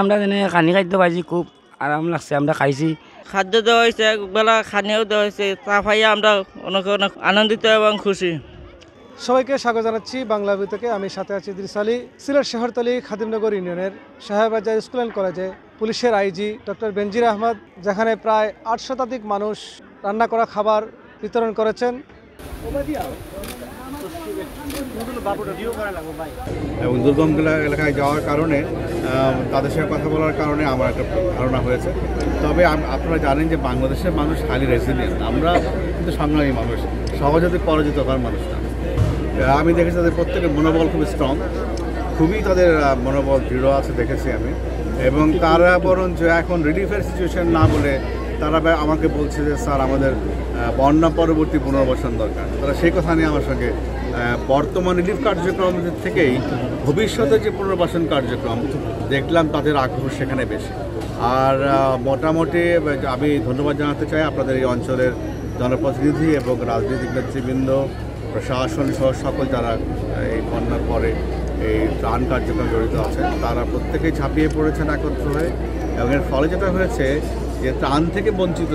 আমরা যেন খানি খাদ্য পাইছি, খুব আরাম লাগছে, আমরা খাইছি। খাদ্য দেওয়া হয়েছে, একবেলা খানিও দেওয়া হয়েছে, তা পাইয়া আমরা অনেক অনেক আনন্দিত এবং খুশি। সবাইকে স্বাগত জানাচ্ছি বাংলা ভিউ থেকে। আমি সাথে আছি ইদ্রিস আলী। সিলেট শহরতলি খাদিমনগর ইউনিয়নের সাহেববাজার স্কুল অ্যান্ড কলেজে পুলিশের আইজি ডক্টর বেনজির আহমদ, যেখানে প্রায় ৮ শতাধিক মানুষ রান্না করা খাবার বিতরণ করেছেন। এবং দুর্গম এলাকায় যাওয়ার কারণে তাদের সঙ্গে কথা বলার কারণে আমার একটা ধারণা হয়েছে। তবে আপনারা জানেন যে বাংলাদেশের মানুষ হাইলি রেসিলিয়েন্ট, আমরা কিন্তু সংগ্রামী মানুষ, সহজে পরাজিত হওয়ার মানুষ না। আমি দেখেছি তাদের প্রত্যেকের মনোবল খুবই স্ট্রং, খুবই তাদের মনোবল দৃঢ় আছে দেখেছি আমি। এবং তারা বরঞ্চ এখন রিলিফের সিচুয়েশন না বলে তারা আমাকে বলছে যে স্যার আমাদের বন্যা পরবর্তী পুনর্বাসন দরকার। তারা সেই কথা নিয়ে আমার সঙ্গে বর্তমান রিলিফ কার্যক্রম থেকেই ভবিষ্যতে যে পুনর্বাসন কার্যক্রম দেখলাম তাদের আগ্রহ সেখানে বেশি। আর মোটামুটি আমি ধন্যবাদ জানাতে চাই আপনাদের এই অঞ্চলের জনপ্রতিনিধি এবং রাজনৈতিক নেতৃবৃন্দ, প্রশাসন সহ সকল যারা এই বন্যার পরে এই ত্রাণ কার্যক্রমে জড়িত আছেন, তারা প্রত্যেকেই ঝাঁপিয়ে পড়েছেন একত্র হয়ে। এবং এর ফলে যেটা হয়েছে যে ত্রাণ থেকে বঞ্চিত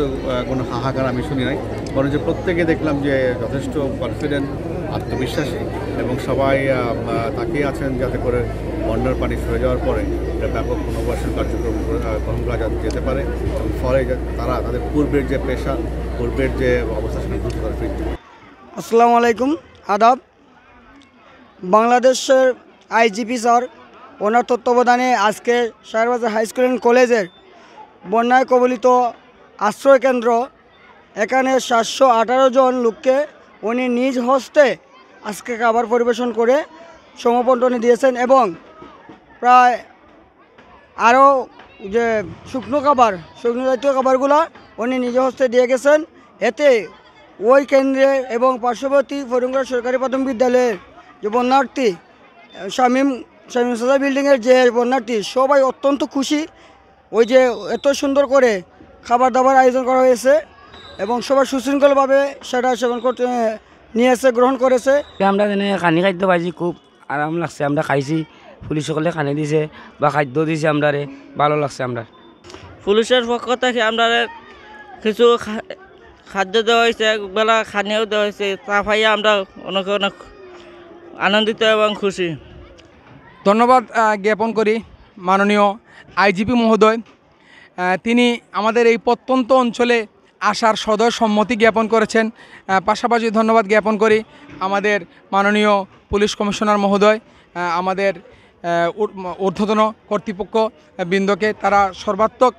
কোনো হাহাকার আমি শুনি নাই, বরঞ্চ প্রত্যেকে দেখলাম যে যথেষ্ট কনফিডেন্ট, আত্মবিশ্বাসী এবং সবাই তাকিয়ে আছেন যাতে করে বন্যার পানি সরে যাওয়ার পরে এটা ব্যাপক পুনর্বাসন কার্যক্রম গ্রহণ করা যেতে পারে এবং ফলে তারা তাদের পূর্বের যে পেশা, পূর্বের যে অবস্থা সেটা দ্রুত তারা ফিরতে। আসসালামু আলাইকুম, আদাব। বাংলাদেশের আইজিপি স্যার ওনার তত্ত্বাবধানে আজকে সাহেববাজার হাই স্কুল অ্যান্ড কলেজের বন্যায় কবলিত আশ্রয় কেন্দ্র, এখানে 718 জন লোককে উনি নিজ হস্তে আজকে খাবার পরিবেশন করে সমবন্টনে দিয়েছেন। এবং প্রায় আরও যে শুকনো জাতীয় খাবারগুলো উনি নিজ হস্তে দিয়ে গেছেন। এতে ওই কেন্দ্রে এবং পার্শ্ববর্তী ফরিঙ্গা সরকারি প্রাথমিক বিদ্যালয়ের যে বন্যার্থী, শামীম সাদা বিল্ডিংয়ের যে বন্যার্থী, সবাই অত্যন্ত খুশি। ওই যে এত সুন্দর করে খাবার দাবার আয়োজন করা হয়েছে এবং সবাই সুশৃঙ্খলভাবে সেটা সেবন করতে নিয়েছে, গ্রহণ করেছে। আমরা যেন খানি খাদ্য পাইছি, খুব আরাম লাগছে, আমরা খাইছি। পুলিশ সকলে খানি দিছে বা খাদ্য দিছে, আমরা ভালো লাগছে। আমরা পুলিশের পক্ষ থেকে আমরা কিছু খাদ্য দেওয়া হয়েছে, একবেলা খানিও দেওয়া হয়েছে, তা পাইয়া আমরা অনেক অনেক আনন্দিত এবং খুশি। ধন্যবাদ জ্ঞাপন করি মাননীয় আইজিপি মহোদয়। তিনি আমাদের এই প্রত্যন্ত অঞ্চলে আসার সদয় সম্মতি জ্ঞাপন করেছেন। পাশাপাশি ধন্যবাদ জ্ঞাপন করি আমাদের মাননীয় পুলিশ কমিশনার মহোদয়, আমাদের ঊর্ধ্বতন কর্তৃপক্ষ বৃন্দকে। তারা সর্বাত্মক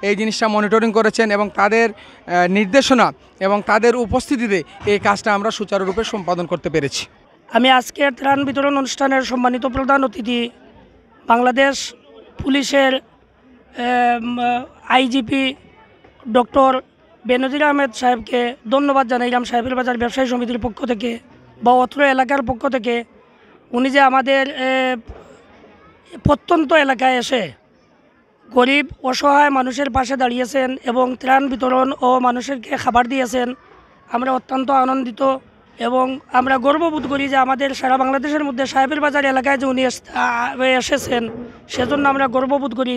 এই জিনিসটা মনিটরিং করেছেন এবং তাদের নির্দেশনা এবং তাদের উপস্থিতিতে এই কাজটা আমরা সুচারুরূপে সম্পাদন করতে পেরেছি। আমি আজকের ত্রাণ বিতরণ অনুষ্ঠানের সম্মানিত প্রধান অতিথি বাংলাদেশ পুলিশের আইজিপি ডক্টর বেনজির আহমেদ সাহেবকে ধন্যবাদ জানাইলাম, সাহেবের বাজার ব্যবসায়ী সমিতির পক্ষ থেকে বা অত্র এলাকার পক্ষ থেকে। উনি যে আমাদের প্রত্যন্ত এলাকায় এসে গরিব অসহায় মানুষের পাশে দাঁড়িয়েছেন এবং ত্রাণ বিতরণ ও মানুষেরকে খাবার দিয়েছেন, আমরা অত্যন্ত আনন্দিত এবং আমরা গর্ববোধ করি যে আমাদের সারা বাংলাদেশের মধ্যে সাহেবের বাজার এলাকায় যে উনি এসেছেন সেজন্য আমরা গর্ববোধ করি।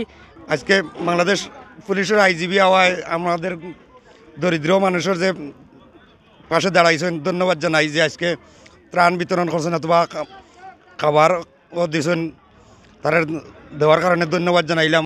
আজকে বাংলাদেশ পুলিশের আইজিবি হওয়ায় আমাদের দরিদ্র মানুষের যে পাশে দাঁড়াইছেন, ধন্যবাদ জানাই। যে আজকে ত্রাণ বিতরণ করছেন অথবা খাবারও দিয়েছেন, তারা দেওয়ার কারণে ধন্যবাদ জানাইলাম।